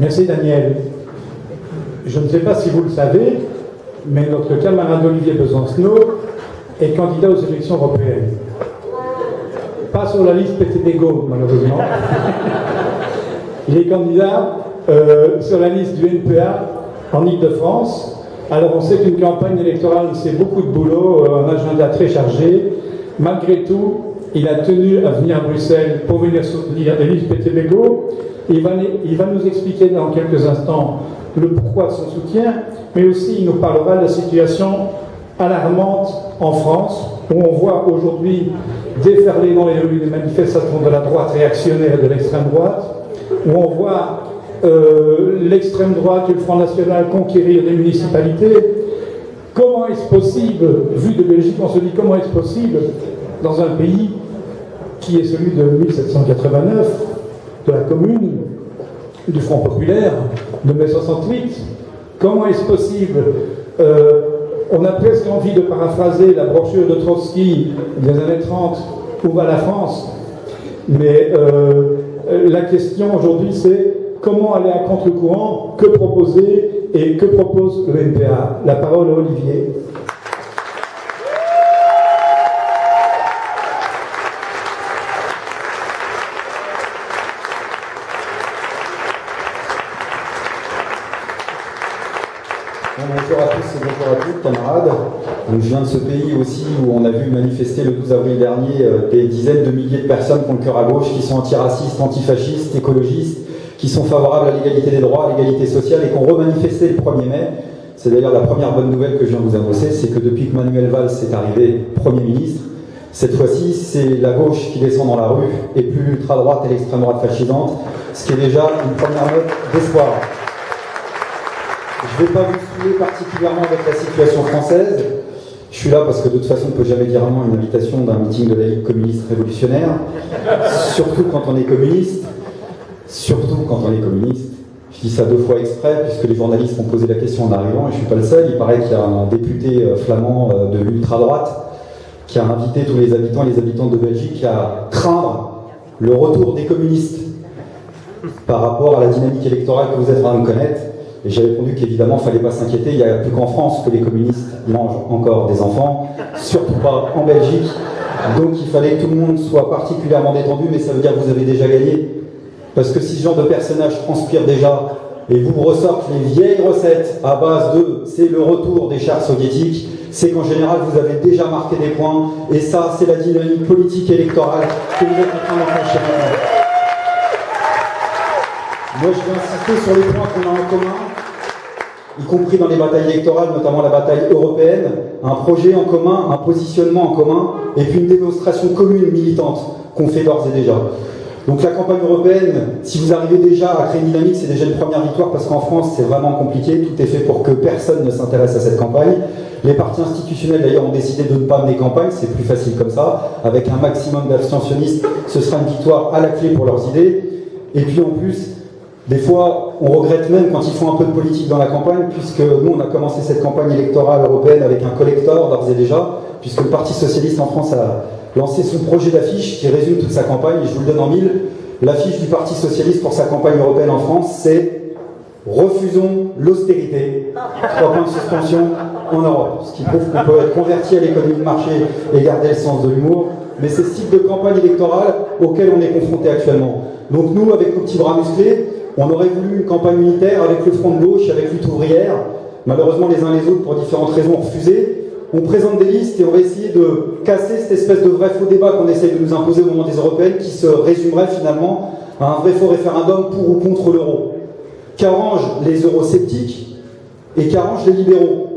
Merci Daniel. Je ne sais pas si vous le savez, mais notre camarade Olivier Besancenot est candidat aux élections européennes. Pas sur la liste PTBGO, malheureusement. Il est candidat sur la liste du NPA en Ile-de-France. Alors on sait qu'une campagne électorale, c'est beaucoup de boulot, un agenda très chargé. Malgré tout, il a tenu à venir à Bruxelles pour venir soutenir les listes PTBGO. Il va nous expliquer dans quelques instants le pourquoi de son soutien, mais aussi il nous parlera de la situation alarmante en France, où on voit aujourd'hui déferler dans les rues des manifestations de la droite réactionnaire et de l'extrême droite, où on voit l'extrême droite et le Front National conquérir des municipalités. Comment est-ce possible, vu de Belgique, on se dit comment est-ce possible, dans un pays qui est celui de 1789, de la Commune, du Front Populaire, de mai 68, comment est-ce possible on a presque envie de paraphraser la brochure de Trotsky des années 30, où va la France? Mais la question aujourd'hui, c'est comment aller à contre-courant, que proposer et que propose le NPA? La parole à Olivier. Bonjour à tous et bonjour à toutes, camarades. Donc, je viens de ce pays aussi où on a vu manifester le 12 avril dernier des dizaines de milliers de personnes qui ont le cœur à gauche, qui sont antiracistes, antifascistes, écologistes, qui sont favorables à l'égalité des droits, à l'égalité sociale et qui ont remanifesté le 1er mai. C'est d'ailleurs la première bonne nouvelle que je viens de vous annoncer, c'est que depuis que Manuel Valls est arrivé Premier ministre, cette fois-ci c'est la gauche qui descend dans la rue et plus l'ultra-droite et l'extrême droite fascisante, ce qui est déjà une première note d'espoir. Je ne vais pas vous saouler particulièrement avec la situation française. Je suis là parce que de toute façon, on ne peut jamais dire non à une invitation d'un meeting de la Ligue communiste révolutionnaire. Surtout quand on est communiste. Surtout quand on est communiste. Je dis ça 2 fois exprès, puisque les journalistes m'ont posé la question en arrivant, et je ne suis pas le seul. Il paraît qu'il y a un député flamand de l'ultra-droite qui a invité tous les habitants et les habitantes de Belgique à craindre le retour des communistes par rapport à la dynamique électorale que vous êtes en train de connaître. Et j'ai répondu qu'évidemment, il ne fallait pas s'inquiéter, il n'y a plus qu'en France que les communistes mangent encore des enfants, surtout pas en Belgique. Donc il fallait que tout le monde soit particulièrement détendu, mais ça veut dire que vous avez déjà gagné. Parce que si ce genre de personnage transpire déjà, et vous ressortent les vieilles recettes à base de c'est le retour des chars soviétiques, c'est qu'en général vous avez déjà marqué des points, et ça c'est la dynamique politique électorale que vous êtes en train d'enclencher maintenant. Moi, je vais insister sur les points qu'on a en commun, y compris dans les batailles électorales, notamment la bataille européenne, un projet en commun, un positionnement en commun, et puis une démonstration commune militante qu'on fait d'ores et déjà. Donc la campagne européenne, si vous arrivez déjà à créer une dynamique, c'est déjà une première victoire, parce qu'en France, c'est vraiment compliqué, tout est fait pour que personne ne s'intéresse à cette campagne. Les partis institutionnels, d'ailleurs, ont décidé de ne pas mener campagne, c'est plus facile comme ça, avec un maximum d'abstentionnistes, ce sera une victoire à la clé pour leurs idées, et puis en plus, des fois, on regrette même quand ils font un peu de politique dans la campagne, puisque nous, on a commencé cette campagne électorale européenne avec un collector d'ores et déjà, puisque le Parti Socialiste en France a lancé son projet d'affiche qui résume toute sa campagne, et je vous le donne en 1000. L'affiche du Parti Socialiste pour sa campagne européenne en France, c'est « Refusons l'austérité ». 3 points de suspension en Europe, ce qui prouve qu'on peut être converti à l'économie de marché et garder le sens de l'humour, mais c'est ce type de campagne électorale auquel on est confronté actuellement. Donc nous, avec nos petits bras musclés, on aurait voulu une campagne unitaire avec le Front de gauche, avec Lutte ouvrière. Malheureusement, les uns les autres, pour différentes raisons, ont refusé. On présente des listes et on va essayer de casser cette espèce de vrai faux débat qu'on essaye de nous imposer au moment des européennes, qui se résumerait finalement à un vrai faux référendum pour ou contre l'euro. Qu'arrangent les eurosceptiques et qu'arrangent les libéraux.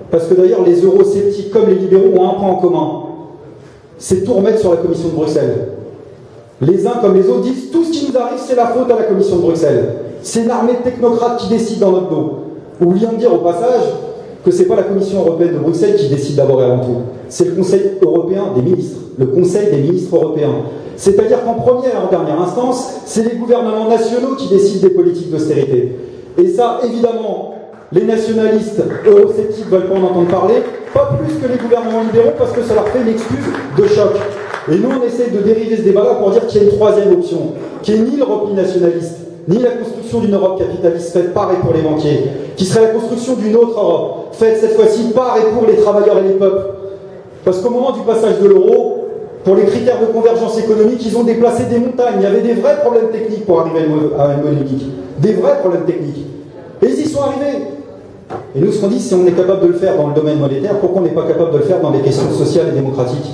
Parce que d'ailleurs, les eurosceptiques comme les libéraux ont un point en commun. C'est tout remettre sur la Commission de Bruxelles. Les uns comme les autres disent tout ce qui nous arrive, c'est la faute à la Commission de Bruxelles. C'est une armée de technocrates qui décide dans notre dos. Oublions de dire au passage que ce n'est pas la Commission européenne de Bruxelles qui décide d'abord et avant tout. C'est le Conseil européen des ministres, le Conseil des ministres européens. C'est-à-dire qu'en première et en dernière instance, c'est les gouvernements nationaux qui décident des politiques d'austérité. Et ça, évidemment, les nationalistes eurosceptiques ne veulent pas en entendre parler, pas plus que les gouvernements libéraux, parce que ça leur fait une excuse de choc. Et nous, on essaie de dériver ce débat-là pour dire qu'il y a une troisième option, qui est ni le repli nationaliste, ni la construction d'une Europe capitaliste faite par et pour les banquiers, qui serait la construction d'une autre Europe, faite cette fois-ci par et pour les travailleurs et les peuples. Parce qu'au moment du passage de l'euro, pour les critères de convergence économique, ils ont déplacé des montagnes. Il y avait des vrais problèmes techniques pour arriver à une monnaie unique. Des vrais problèmes techniques. Et ils y sont arrivés. Et nous, ce qu'on dit, si on est capable de le faire dans le domaine monétaire, pourquoi on n'est pas capable de le faire dans les questions sociales et démocratiques?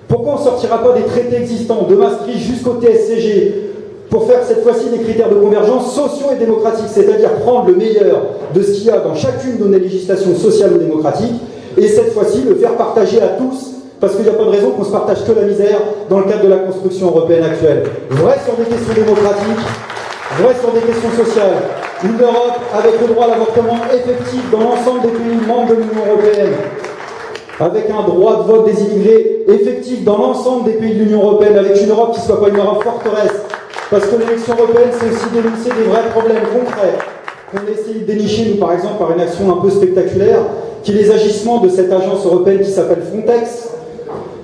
Pourquoi on ne sortira pas des traités existants, de Maastricht jusqu'au TSCG, pour faire cette fois-ci des critères de convergence sociaux et démocratiques, c'est-à-dire prendre le meilleur de ce qu'il y a dans chacune de nos législations sociales ou démocratiques, et cette fois-ci le faire partager à tous, parce qu'il n'y a pas de raison qu'on se partage que la misère dans le cadre de la construction européenne actuelle. Vrai sur des questions démocratiques, vrai sur des questions sociales. Une Europe avec le droit à l'avortement effectif dans l'ensemble des pays membres de l'Union européenne, avec un droit de vote des immigrés effectif dans l'ensemble des pays de l'Union européenne, avec une Europe qui ne soit pas une Europe forteresse, parce que l'élection européenne, c'est aussi dénoncer des vrais problèmes concrets qu'on essaie de dénicher, nous, par exemple, par une action un peu spectaculaire, qui est les agissements de cette agence européenne qui s'appelle Frontex.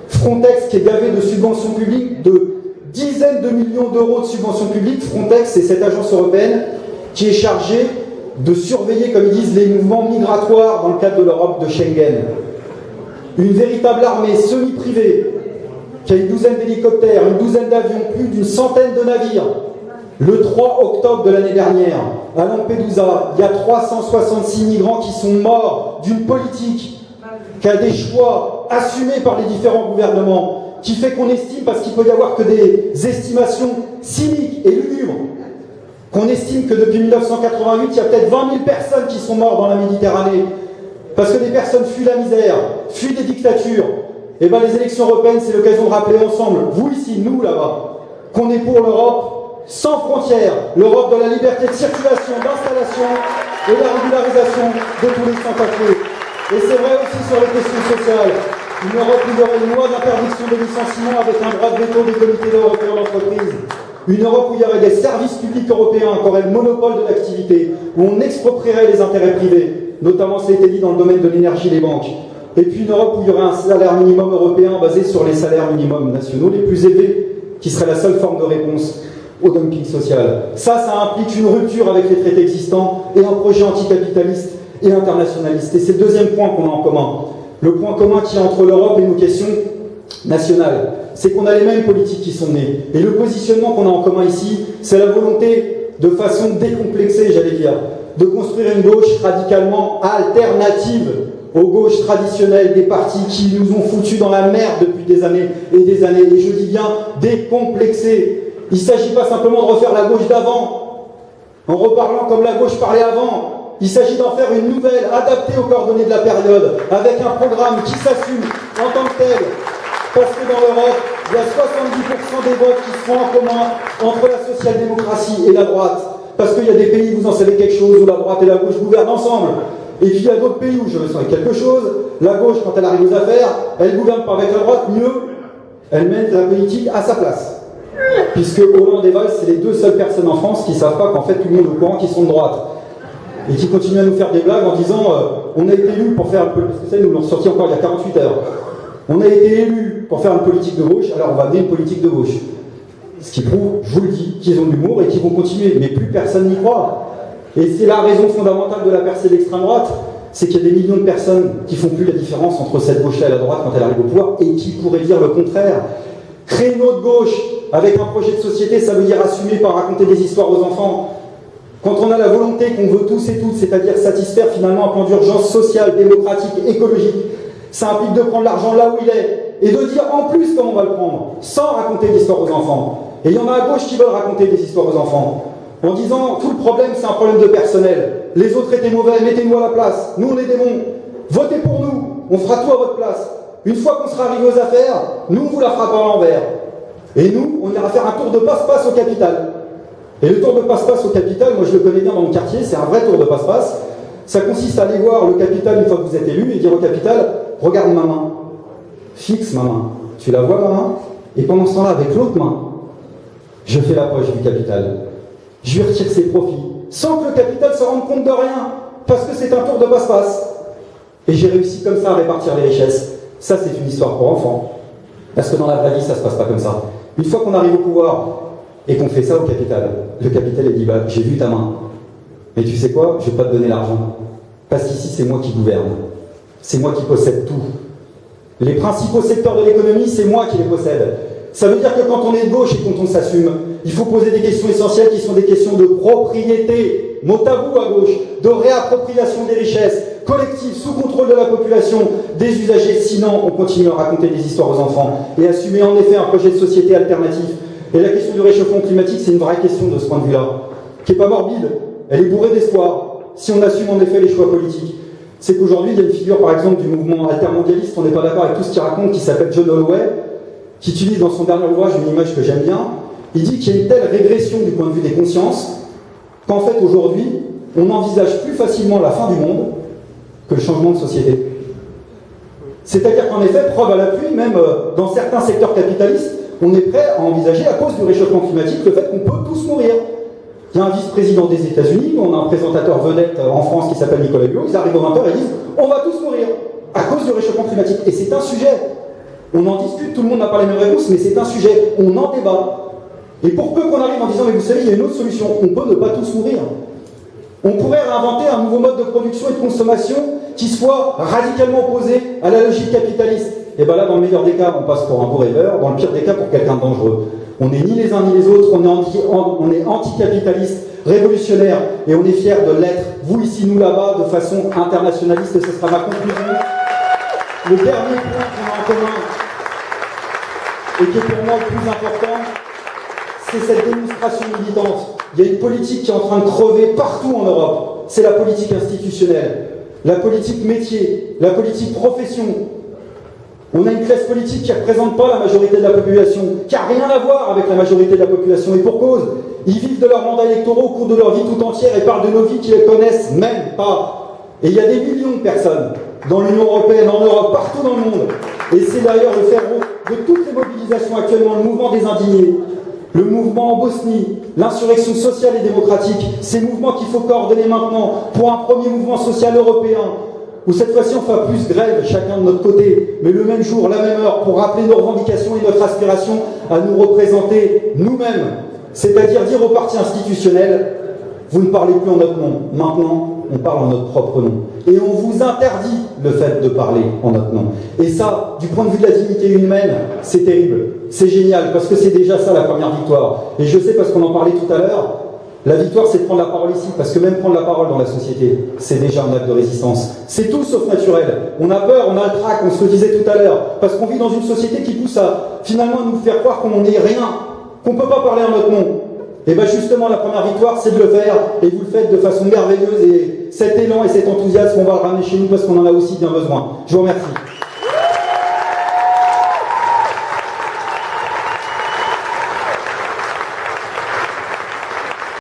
Frontex qui est gavé de subventions publiques, de dizaines de millions d'euros de subventions publiques. Frontex, c'est cette agence européenne qui est chargée de surveiller, comme ils disent, les mouvements migratoires dans le cadre de l'Europe de Schengen. Une véritable armée semi-privée qui a une douzaine d'hélicoptères, une douzaine d'avions, plus d'une centaine de navires. Le 3 octobre de l'année dernière, à Lampedusa, il y a 366 migrants qui sont morts d'une politique qui a des choix assumés par les différents gouvernements, qui fait qu'on estime, parce qu'il peut y avoir que des estimations cyniques et lugubres, qu'on estime que depuis 1988, il y a peut-être 20 000 personnes qui sont mortes dans la Méditerranée, parce que des personnes fuient la misère, fuient des dictatures. Et bien les élections européennes, c'est l'occasion de rappeler ensemble, vous ici, nous là-bas, qu'on est pour l'Europe sans frontières, l'Europe de la liberté de circulation, d'installation et de la régularisation de tous les sans-papiers. Et c'est vrai aussi sur les questions sociales. Une Europe où il y aurait une loi d'interdiction des licenciements avec un droit de veto des comités européens d'entreprise. Une Europe où il y aurait des services publics européens qui auraient le monopole de l'activité, où on exproprierait les intérêts privés, notamment ça a été dit dans le domaine de l'énergie et des banques. Et puis une Europe où il y aurait un salaire minimum européen basé sur les salaires minimums nationaux les plus élevés, qui serait la seule forme de réponse au dumping social. Ça implique une rupture avec les traités existants et un projet anticapitaliste et internationaliste. Et c'est le deuxième point qu'on a en commun. Le point commun qui est entre l'Europe et nos questions nationales, c'est qu'on a les mêmes politiques qui sont nées. Et le positionnement qu'on a en commun ici, c'est la volonté, de façon décomplexée, j'allais dire, de construire une gauche radicalement alternative aux gauches traditionnelles des partis qui nous ont foutus dans la merde depuis des années et des années. Et je dis bien décomplexée. Il ne s'agit pas simplement de refaire la gauche d'avant, en reparlant comme la gauche parlait avant. Il s'agit d'en faire une nouvelle, adaptée aux coordonnées de la période, avec un programme qui s'assume en tant que tel. Parce que dans l'Europe, il y a 70% des votes qui se font en commun entre la social-démocratie et la droite. Parce qu'il y a des pays, vous en savez quelque chose, où la droite et la gauche gouvernent ensemble. Et puis il y a d'autres pays où je sens quelque chose. La gauche, quand elle arrive aux affaires, elle gouverne pas avec la droite, mieux, elle mène la politique à sa place. Puisque Hollande et Valls, c'est les deux seules personnes en France qui ne savent pas qu'en fait tout le monde est au courant qu'ils sont de droite. Et qui continuent à nous faire des blagues en disant on a été élus pour faire un peu. Parce que ça, ils nous l'ont sorti encore il y a 48 heures. On a été élus pour faire une politique de gauche, alors on va amener une politique de gauche. Ce qui prouve, je vous le dis, qu'ils ont de l'humour et qu'ils vont continuer. Mais plus personne n'y croit. Et c'est la raison fondamentale de la percée de l'extrême droite, c'est qu'il y a des millions de personnes qui font plus la différence entre cette gauche-là et la droite quand elle arrive au pouvoir, et qui pourraient dire le contraire. Créer une autre gauche avec un projet de société, ça veut dire assumer par raconter des histoires aux enfants. Quand on a la volonté qu'on veut tous et toutes, c'est-à-dire satisfaire finalement un plan d'urgence sociale, démocratique, écologique, ça implique de prendre l'argent là où il est, et de dire en plus comment on va le prendre, sans raconter d'histoires aux enfants. Et il y en a à gauche qui veulent raconter des histoires aux enfants, en disant tout le problème c'est un problème de personnel, les autres étaient mauvais, mettez-nous à la place, nous on est des bons, votez pour nous, on fera tout à votre place. Une fois qu'on sera arrivé aux affaires, nous on vous la fera pas à l'envers. Et nous, on ira faire un tour de passe-passe au capital. Et le tour de passe-passe au capital, moi je le connais bien dans mon quartier, c'est un vrai tour de passe-passe. Ça consiste à aller voir le capital une fois que vous êtes élu et dire au capital, regarde ma main, fixe ma main, tu la vois ma main, et pendant ce temps-là, avec l'autre main, je fais la poche du capital. Je lui retire ses profits, sans que le capital se rende compte de rien, parce que c'est un tour de passe-passe. Et j'ai réussi comme ça à répartir les richesses. Ça, c'est une histoire pour enfants. Parce que dans la vraie vie, ça se passe pas comme ça. Une fois qu'on arrive au pouvoir, et qu'on fait ça au capital. Le capital, il dit, bah, j'ai vu ta main. Mais tu sais quoi, je ne vais pas te donner l'argent. Parce qu'ici, c'est moi qui gouverne. C'est moi qui possède tout. Les principaux secteurs de l'économie, c'est moi qui les possède. Ça veut dire que quand on est de gauche et quand on s'assume, il faut poser des questions essentielles qui sont des questions de propriété, mot tabou à gauche, de réappropriation des richesses, collective, sous contrôle de la population, des usagers. Sinon, on continue à raconter des histoires aux enfants et assumer en effet un projet de société alternatif. Et la question du réchauffement climatique, c'est une vraie question de ce point de vue-là, qui n'est pas morbide, elle est bourrée d'espoir, si on assume en effet les choix politiques. C'est qu'aujourd'hui, il y a une figure, par exemple, du mouvement altermondialiste, on n'est pas d'accord avec tout ce qu'il raconte, qui s'appelle John Holloway, qui utilise dans son dernier ouvrage une image que j'aime bien. Il dit qu'il y a une telle régression du point de vue des consciences qu'en fait, aujourd'hui, on envisage plus facilement la fin du monde que le changement de société. C'est-à-dire qu'en effet, preuve à l'appui, même dans certains secteurs capitalistes, on est prêt à envisager, à cause du réchauffement climatique, le fait qu'on peut tous mourir. Il y a un vice-président des États-Unis, on a un présentateur vedette en France qui s'appelle Nicolas Hulot, ils arrivent au 20h et disent « on va tous mourir à cause du réchauffement climatique ». Et c'est un sujet. On en discute, tout le monde n'a pas les mêmes réponses, mais c'est un sujet. On en débat. Et pour peu qu'on arrive en disant « mais vous savez, il y a une autre solution, on peut ne pas tous mourir ». On pourrait réinventer un nouveau mode de production et de consommation qui soit radicalement opposé à la logique capitaliste. Et bien là, dans le meilleur des cas, on passe pour un beau rêveur, dans le pire des cas, pour quelqu'un de dangereux. On n'est ni les uns ni les autres, on est anticapitaliste, révolutionnaire, et on est fiers de l'être, vous ici, nous là-bas, de façon internationaliste, et ce sera ma conclusion. Le dernier point qu'on a en commun, et qui est pour moi le plus important, c'est cette démonstration militante. Il y a une politique qui est en train de crever partout en Europe. C'est la politique institutionnelle, la politique métier, la politique profession. On a une classe politique qui ne représente pas la majorité de la population, qui n'a rien à voir avec la majorité de la population, et pour cause. Ils vivent de leurs mandats électoraux au cours de leur vie tout entière et parlent de nos vies qu'ils ne connaissent même pas. Et il y a des millions de personnes dans l'Union européenne, en Europe, partout dans le monde. Et c'est d'ailleurs le fer rouge de toutes les mobilisations actuellement, le mouvement des indignés, le mouvement en Bosnie, l'insurrection sociale et démocratique, ces mouvements qu'il faut coordonner maintenant pour un premier mouvement social européen, où cette fois-ci on fera plus grève, chacun de notre côté, mais le même jour, la même heure, pour rappeler nos revendications et notre aspiration à nous représenter nous-mêmes. C'est-à-dire dire aux partis institutionnels, vous ne parlez plus en notre nom, maintenant on parle en notre propre nom. Et on vous interdit le fait de parler en notre nom. Et ça, du point de vue de la dignité humaine, c'est terrible. C'est génial, parce que c'est déjà ça la première victoire. Et je sais, parce qu'on en parlait tout à l'heure, la victoire c'est de prendre la parole ici, parce que même prendre la parole dans la société, c'est déjà un acte de résistance. C'est tout sauf naturel. On a peur, on a le trac, on se le disait tout à l'heure, parce qu'on vit dans une société qui pousse à finalement nous faire croire qu'on n'est rien, qu'on ne peut pas parler en notre nom. Et bien justement, la première victoire, c'est de le faire, et vous le faites de façon merveilleuse, et cet élan et cet enthousiasme, on va le ramener chez nous parce qu'on en a aussi bien besoin. Je vous remercie.